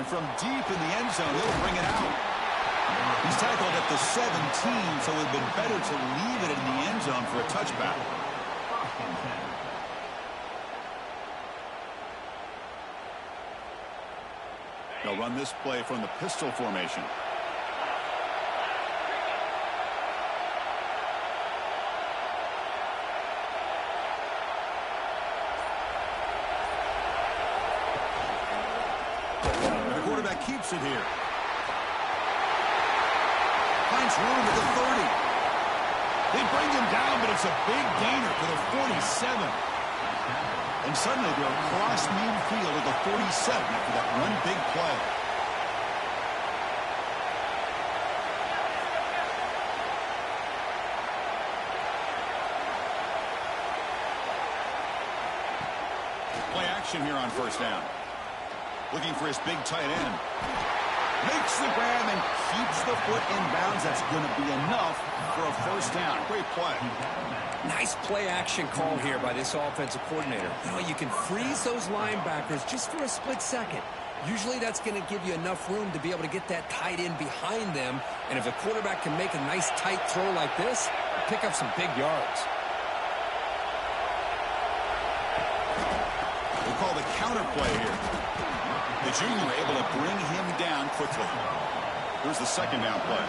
And from deep in the end zone, he'll bring it out. He's tackled at the 17, so it would have been better to leave it in the end zone for a touchback. They'll run this play from the pistol formation. And the quarterback keeps it here. Finds room at the 30. They bring him down, but it's a big gainer for the 47. And suddenly they're across midfield at the 47 after that one big play. Play action here on first down. Looking for his big tight end. Makes the grab and keeps the foot in bounds. That's going to be enough for a first down. Great play. Nice play action call here by this offensive coordinator. You know, you can freeze those linebackers just for a split second. Usually that's going to give you enough room to be able to get that tight end behind them. And if the quarterback can make a nice tight throw like this, pick up some big yards. We'll call the counter play here. The junior able to bring him down quickly. Here's the second down play.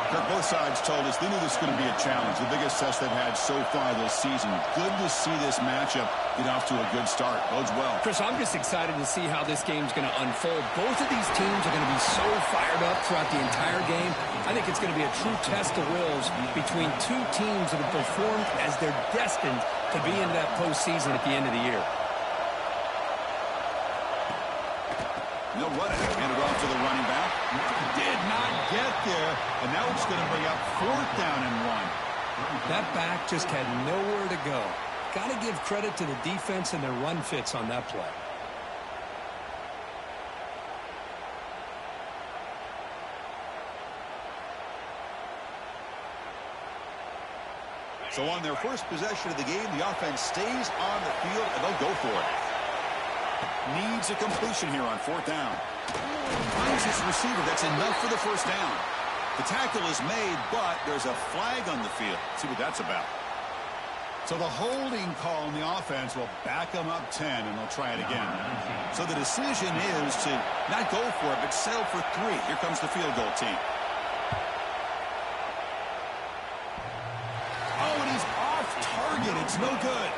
Kirk, both sides told us they knew this was going to be a challenge. The biggest test they've had so far this season. Good to see this matchup get off to a good start. Bodes well. Chris, I'm just excited to see how this game's going to unfold. Both of these teams are going to be so fired up throughout the entire game. I think it's going to be a true test of wills between two teams that have performed as they're destined to be in that postseason at the end of the year. They'll run it. Hand it off to the running back. Did not get there. And now it's going to bring up fourth down and 1. That back just had nowhere to go. Got to give credit to the defense and their run fits on that play. So on their first possession of the game, the offense stays on the field, and they'll go for it. Needs a completion here on fourth down. Finds his receiver. That's enough for the first down. The tackle is made, but there's a flag on the field. Let's see what that's about. So the holding call on the offense will back them up 10, and they'll try it again. So the decision is to not go for it, but settle for 3. Here comes the field goal team. Oh, and he's off target. It's no good.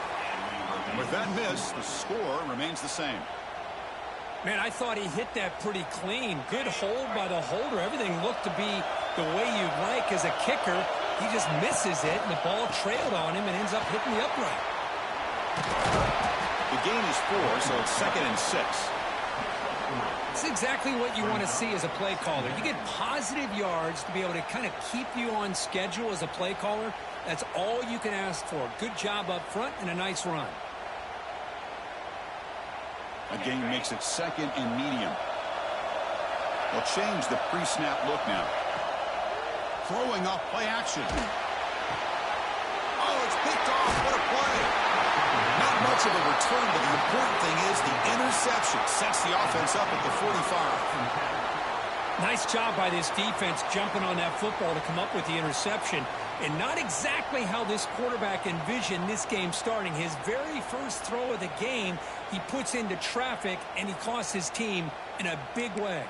With that miss, the score remains the same. Man, I thought he hit that pretty clean. Good hold by the holder. Everything looked to be the way you'd like as a kicker. He just misses it, and the ball trailed on him and ends up hitting the upright. The gain is 4, so it's 2nd and 6. It's exactly what you want to see as a play caller. You get positive yards to be able to kind of keep you on schedule as a play caller. That's all you can ask for. Good job up front and a nice run. A gain makes it 2nd and medium. They'll change the pre-snap look now. Throwing off play action. Oh, it's picked off. What a play. Not much of a return, but the important thing is the interception sets the offense up at the 45. Nice job by this defense jumping on that football to come up with the interception. And not exactly how this quarterback envisioned this game starting. His very first throw of the game, he puts into traffic, and he costs his team in a big way.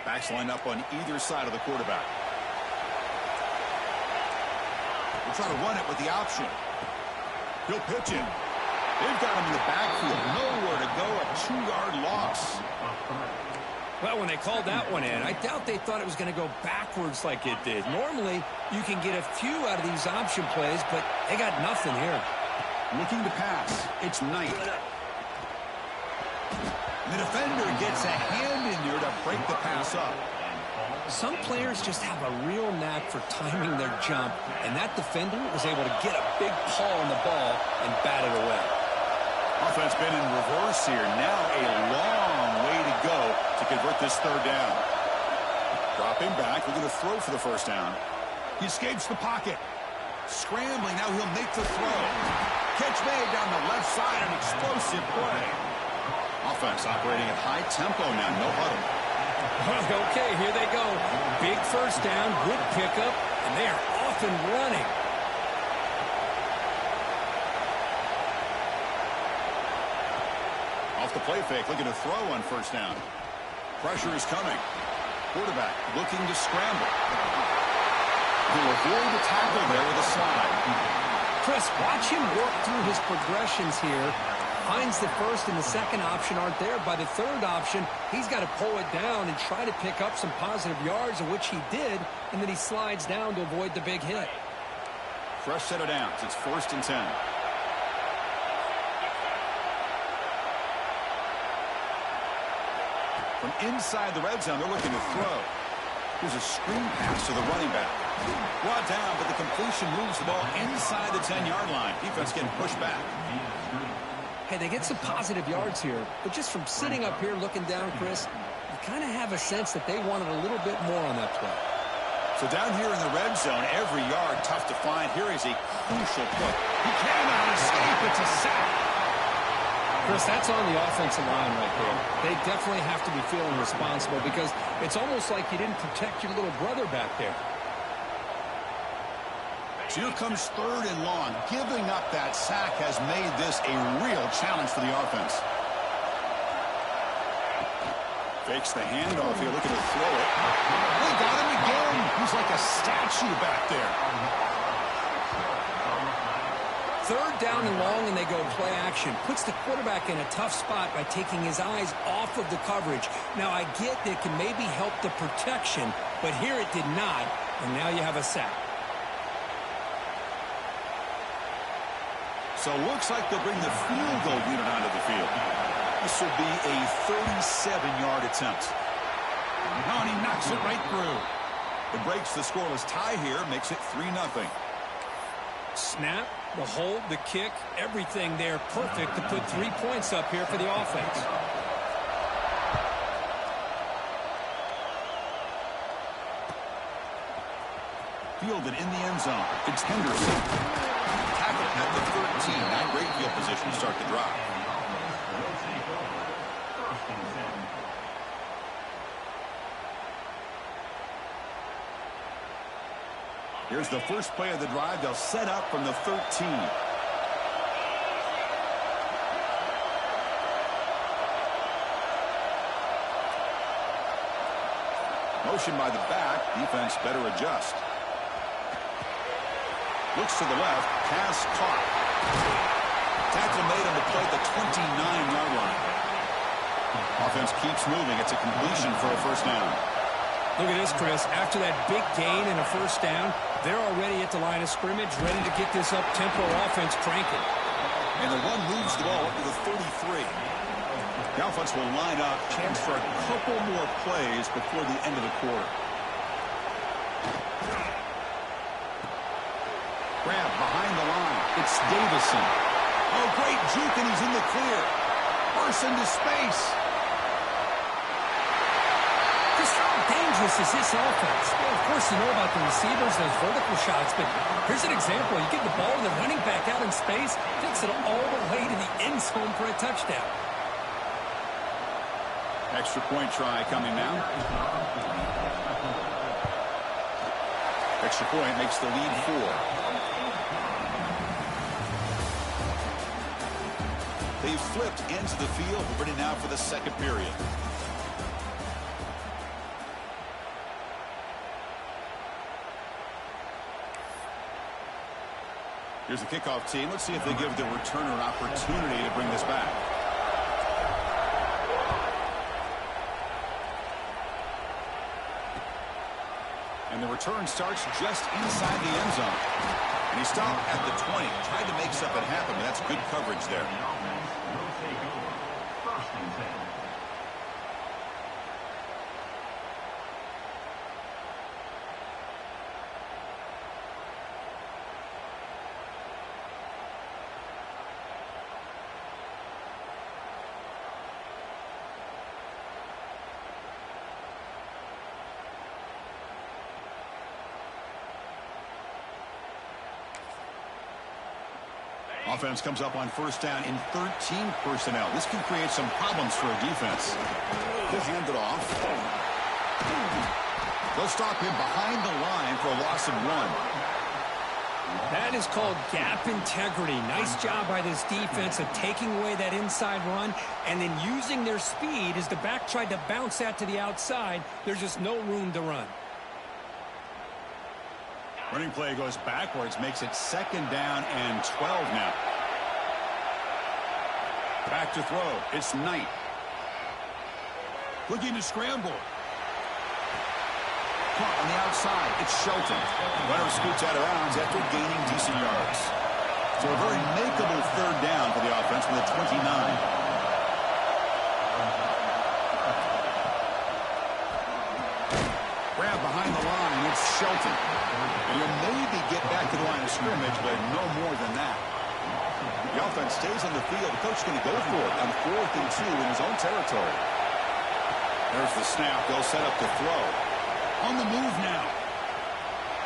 Backs line up on either side of the quarterback. We'll try to run it with the option. He'll pitch it. They've got him in the backfield. Nowhere to go. A 2-yard loss. Well, when they called that one in, I doubt they thought it was going to go backwards like it did. Normally, you can get a few out of these option plays, but they got nothing here. Looking to pass. It's Knight. The defender gets a hand in there to break the pass up. Some players just have a real knack for timing their jump, and that defender was able to get a big paw on the ball and bat it away. Offense been in reverse here. Now a long way to go to convert this third down. Dropping back. We're going to throw for the first down. He escapes the pocket. Scrambling. Now he'll make the throw. Catch made down the left side. An explosive play. Offense operating at high tempo now. No huddle. Okay, here they go. Big first down, good pickup, and they are off and running. Off the play fake, looking to throw on first down. Pressure is coming. Quarterback looking to scramble. He'll avoid the tackle there with a slide. Chris, watch him work through his progressions here. Finds the first and the second option aren't there. By the third option, he's got to pull it down and try to pick up some positive yards, of which he did, and then he slides down to avoid the big hit. Fresh set of downs. It's 1st and 10. From inside the red zone, they're looking to throw. Here's a screen pass to the running back. Brought down, but the completion moves the ball inside the 10-yard line. Defense getting pushed back. Hey, they get some positive yards here, but just from sitting up here looking down, Chris, you kind of have a sense that they wanted a little bit more on that play. So down here in the red zone, every yard tough to find. Here is a crucial play. He cannot escape. It's a sack. Chris, that's on the offensive line right there. They definitely have to be feeling responsible because it's almost like you didn't protect your little brother back there. So here comes 3rd and long. Giving up that sack has made this a real challenge for the offense. Fakes the handoff here, looking to throw it. They got him again. He's like a statue back there. 3rd down and long, and they go play action. Puts the quarterback in a tough spot by taking his eyes off of the coverage. Now, I get that it can maybe help the protection, but here it did not, and now you have a sack. So looks like they'll bring the field goal unit onto the field. This will be a 37-yard attempt. Oh, and he knocks it right through. It breaks the scoreless tie here, makes it 3-0. Snap, the hold, the kick, everything there perfect to put 3 points up here for the offense. Fielded in the end zone. It's Henderson. Tackle at the 13. Not great field position to start the drive. Here's the first play of the drive. They'll set up from the 13. Motion by the back. Defense better adjust. Looks to the left. Pass caught. Tackle made on the play at the 29-yard line. Offense keeps moving. It's a completion for a first down. Look at this, Chris. After that big gain and a first down, they're already at the line of scrimmage, ready to get this up-tempo offense cranking. And the one moves the ball up to the 33. The offense will line up. Chance for a couple more plays before the end of the quarter. Grab behind the line. It's Davison. Oh, great juke, and he's in the clear. Bursts into space. Just how dangerous is this offense? Well, of course, you know about the receivers, those vertical shots, but here's an example. You get the ball to the running back out in space, takes it all the way to the end zone for a touchdown. Extra point try coming now. Extra point makes the lead 4. They've flipped into the field. We're ready now for the second period. Here's the kickoff team. Let's see if they give the returner an opportunity to bring this back. And the return starts just inside the end zone. And he stopped at the 20. Tried to make something happen, but that's good coverage there. Offense comes up on first down in 13 personnel. This can create some problems for a defense. They'll hand it off. They'll stop him behind the line for a loss of 1. That is called gap integrity. Nice job by this defense of taking away that inside run and then using their speed as the back tried to bounce that to the outside. There's just no room to run. Running play goes backwards, makes it 2nd down and 12 now. Back to throw. It's Knight. Looking to scramble. Caught on the outside. It's Shelton. Runner scoots out of bounds after gaining decent yards. So a very makeable 3rd down for the offense with a 29. Grab behind the line. It's Shelton. And he'll maybe get back to the line of scrimmage, but no more than that. The offense stays on the field. The coach is going to go for it on 4th and 2 in his own territory. There's the snap. They'll set up to throw. On the move now.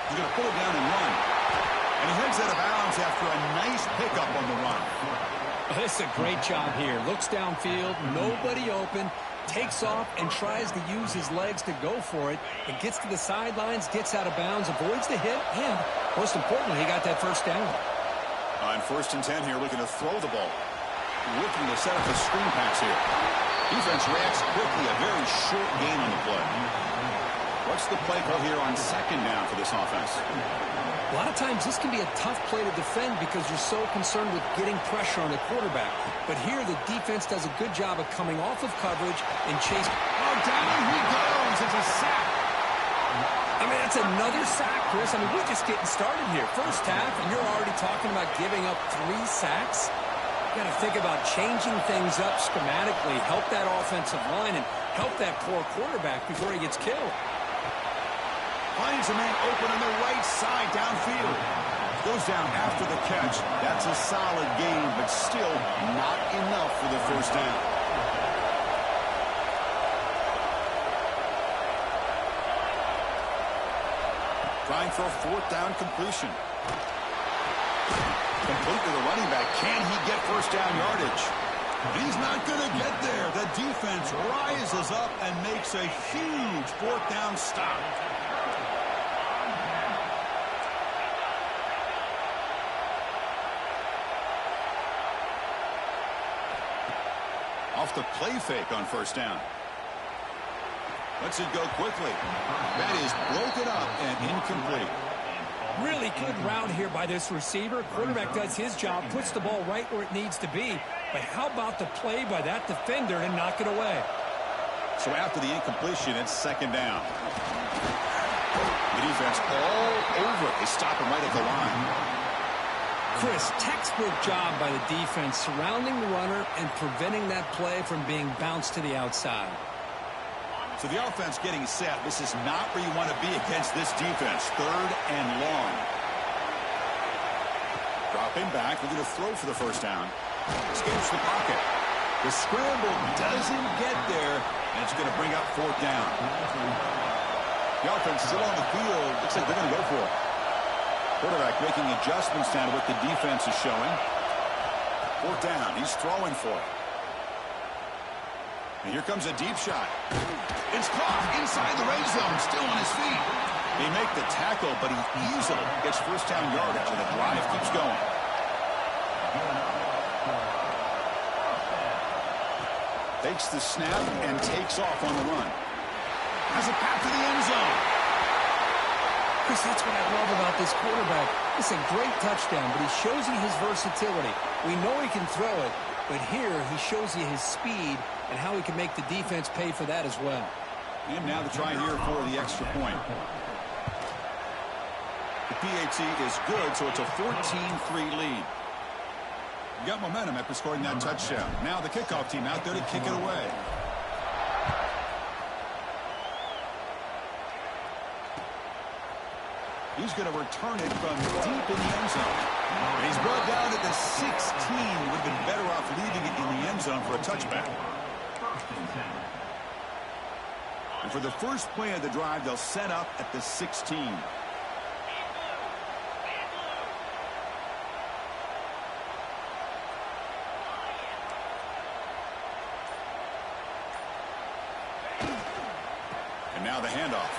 He's going to pull it down and run. And he heads out of bounds after a nice pickup on the run. This is a great job here. Looks downfield, nobody open, takes off and tries to use his legs to go for it. It gets to the sidelines, gets out of bounds, avoids the hit, and most importantly, he got that first down. On 1st and 10 here, looking to throw the ball. Looking to set up a screen pass here. Defense reacts quickly, a very short gain on the play. What's the play call here on 2nd down for this offense? A lot of times this can be a tough play to defend because you're so concerned with getting pressure on the quarterback. But here the defense does a good job of coming off of coverage and chase. Oh, down he goes. It's a sack. I mean, that's another sack, Chris. I mean, we're just getting started here. First half, and you're already talking about giving up 3 sacks. You got to think about changing things up schematically, help that offensive line, and help that poor quarterback before he gets killed. Finds a man open on the right side downfield. Goes down after the catch. That's a solid gain, but still not enough for the first down. Trying for a 4th down completion. Complete to the running back. Can he get first down yardage? He's not going to get there. The defense rises up and makes a huge 4th down stop. Off the play fake on first down. Lets it go quickly. That is broken up and incomplete. Really good route here by this receiver. Quarterback does his job, puts the ball right where it needs to be. But how about the play by that defender to knock it away? So after the incompletion, it's 2nd down. The defense all over. They stop him right at the line. Chris, textbook job by the defense surrounding the runner and preventing that play from being bounced to the outside. So the offense getting set. This is not where you want to be against this defense. 3rd and long. Dropping back. We're going to throw for the first down. Escapes the pocket. The scramble doesn't get there, and it's going to bring up 4th down. The offense is still on the field. Looks like they're going to go for it. Quarterback making adjustments down to what the defense is showing. 4th down. He's throwing for it. And here comes a deep shot. It's caught inside the red zone, still on his feet. They make the tackle, but he easily gets first down yardage, and the drive keeps going. Takes the snap and takes off on the run. Has a path to the end zone. Chris, that's what I love about this quarterback. It's a great touchdown, but he shows you his versatility. We know he can throw it, but here he shows you his speed and how he can make the defense pay for that as well. And now the try here for the extra point. The PAT is good, so it's a 14-3 lead. You got momentum after scoring that touchdown. Now the kickoff team out there to kick it away. He's going to return it from deep in the end zone. And he's brought down at the 16. Would have been better off leaving it in the end zone for a touchback. And for the first play of the drive, they'll set up at the 16. now the handoff.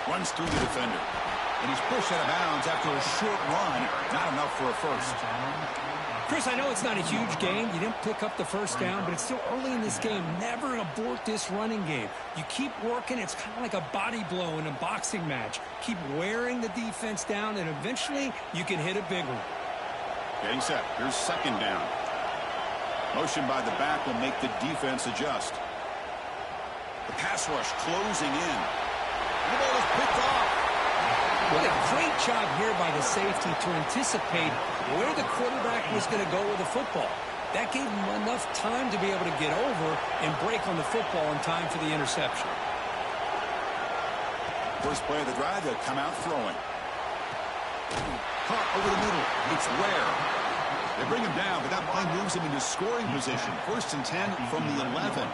Runs through the defender. And he's pushed out of bounds after a short run. Not enough for a first. Chris, I know it's not a huge gain. You didn't pick up the first down, but it's still early in this game. Never abort this running game. You keep working. It's kind of like a body blow in a boxing match. Keep wearing the defense down, and eventually you can hit a big one. Getting set. Here's second down. Motion by the back will make the defense adjust. The pass rush closing in. The ball is picked off. What a great job here by the safety to anticipate where the quarterback was going to go with the football. That gave him enough time to be able to get over and break on the football in time for the interception. First play of the drive, they'll come out throwing. Caught over the middle. It's Ware. They bring him down, but that play moves him into scoring position. 1st and 10 from the 11.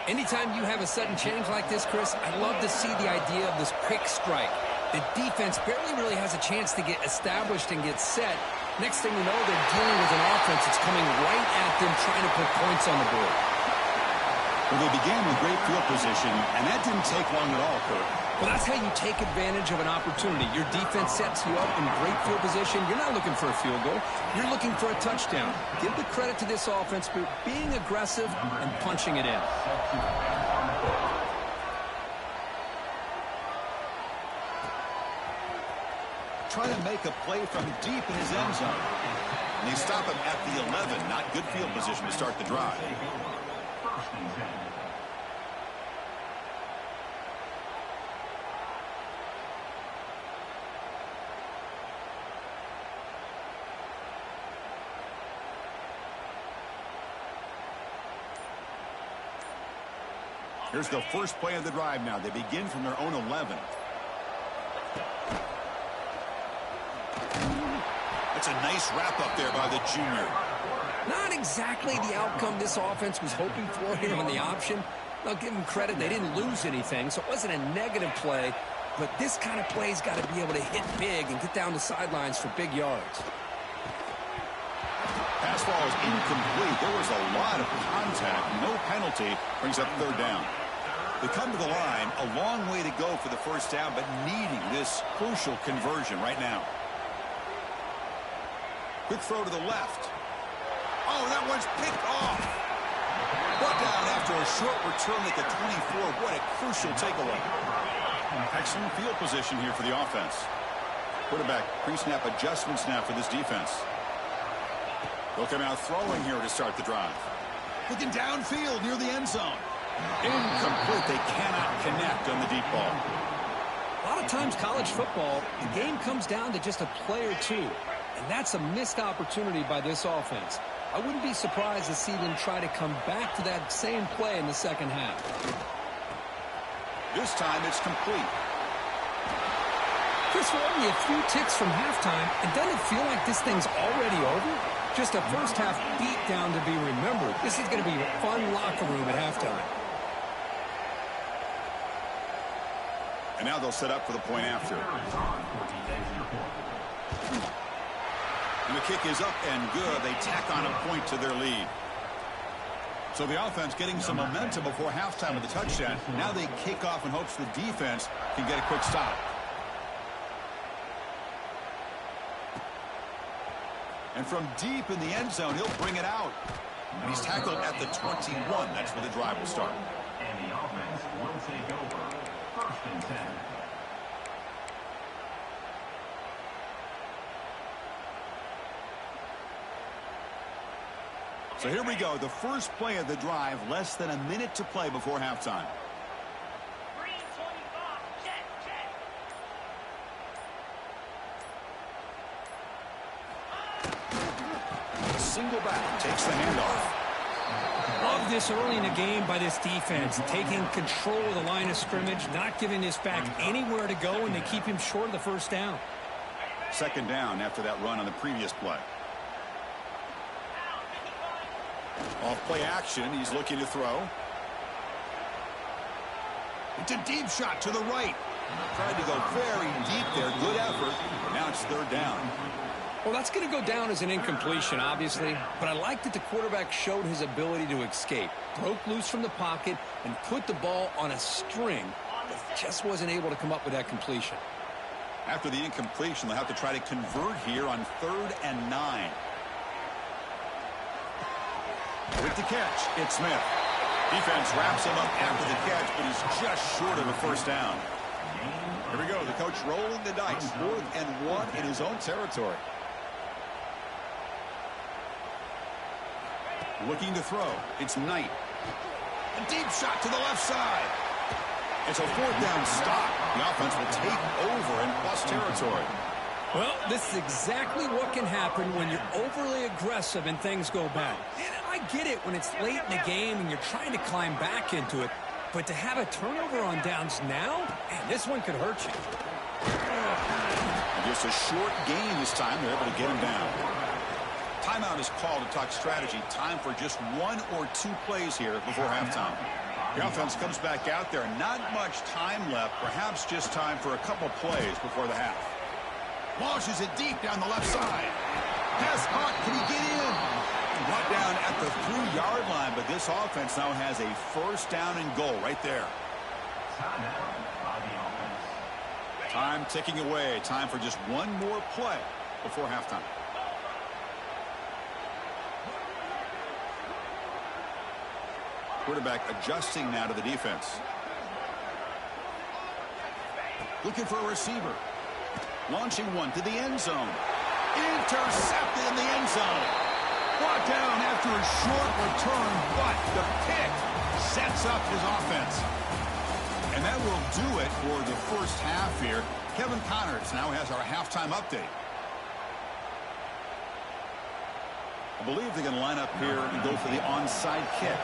Anytime you have a sudden change like this, Chris, I love to see the idea of this quick strike. The defense barely really has a chance to get established and get set. Next thing you know, they're dealing with an offense that's coming right at them, trying to put points on the board. Well, they began with great field position, and that didn't take long at all, Kurt. Well, that's how you take advantage of an opportunity. Your defense sets you up in great field position. You're not looking for a field goal. You're looking for a touchdown. Give the credit to this offense for being aggressive and punching it in. Trying to make a play from deep in his end zone. And they stop him at the 11. Not good field position to start the drive. Here's the first play of the drive now. They begin from their own 11. That's a nice wrap up there by the junior. Not exactly the outcome this offense was hoping for here on the option. I'll give them credit. They didn't lose anything, so it wasn't a negative play. But this kind of play's got to be able to hit big and get down the sidelines for big yards. Pass ball is incomplete. There was a lot of contact. No penalty. Brings up 3rd down. They come to the line. A long way to go for the first down, but needing this crucial conversion right now. Quick throw to the left. Oh, that one's picked off. Brought down after a short return at the 24. What a crucial takeaway. Excellent field position here for the offense. Quarterback pre-snap adjustments now for this defense. They'll come out throwing here to start the drive. Looking downfield near the end zone. Incomplete. They cannot connect on the deep ball. A lot of times college football, the game comes down to just a play or two. And that's a missed opportunity by this offense. I wouldn't be surprised to see them try to come back to that same play in the second half. This time it's complete. Chris, we're only a few ticks from halftime, and doesn't it feel like this thing's already over? Just a first half beatdown to be remembered. This is going to be a fun locker room at halftime. And now they'll set up for the point after. And the kick is up and good. They tack on a point to their lead. So the offense getting some momentum before halftime with the touchdown. Now they kick off in hopes the defense can get a quick stop. And from deep in the end zone, he'll bring it out. And he's tackled at the 21. That's where the drive will start. And the offense will take over. 1st and 10. So here we go. The first play of the drive. Less than a minute to play before halftime. Single back, takes the handoff. Love this early in the game by this defense, taking control of the line of scrimmage, not giving this back anywhere to go, and they keep him short of the first down. 2nd down after that run on the previous play. Off play action, he's looking to throw. It's a deep shot to the right. Tried to go very deep there, good effort. Now it's 3rd down. Well, that's going to go down as an incompletion, obviously, but I like that the quarterback showed his ability to escape, broke loose from the pocket, and put the ball on a string, but just wasn't able to come up with that completion. After the incompletion, they'll have to try to convert here on 3rd and 9. With the catch, it's Smith. Defense wraps him up after the catch, but he's just short of a first down. Here we go, the coach rolling the dice, 4th and 1 in his own territory. Looking to throw. It's Knight. A deep shot to the left side. It's a 4th down stop. The offense will take over in plus territory. Well, this is exactly what can happen when you're overly aggressive and things go bad. And I get it when it's late in the game and you're trying to climb back into it. But to have a turnover on downs now, man, this one could hurt you. Just a short gain this time. They're able to get him down. Timeout is called to talk strategy. Time for just 1 or 2 plays here before halftime. The offense comes back out there. Not much time left. Perhaps just time for a couple plays before the half. Launches it deep down the left side. Pass caught. Can he get in? Brought down at the 3-yard line, but this offense now has a first down and goal right there. Time ticking away. Time for just 1 more play before halftime. Quarterback adjusting now to the defense. Looking for a receiver. Launching one to the end zone. Intercepted in the end zone. Brought down after a short return, but the pick sets up his offense. And that will do it for the first half here. Kevin Connors now has our halftime update. I believe they're going to line up here and go for the onside kick.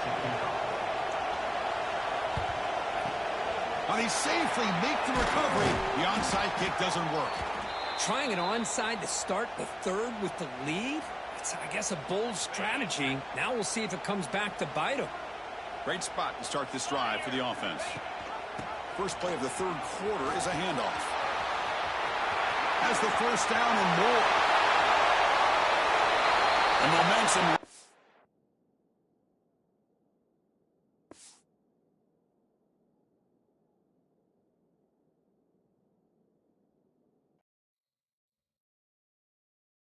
They safely make the recovery. The onside kick doesn't work. Trying an onside to start the 3rd with the lead? It's, I guess, a bold strategy. Now we'll see if it comes back to bite him. Great spot to start this drive for the offense. First play of the 3rd quarter is a handoff. Has the first down and more. And momentum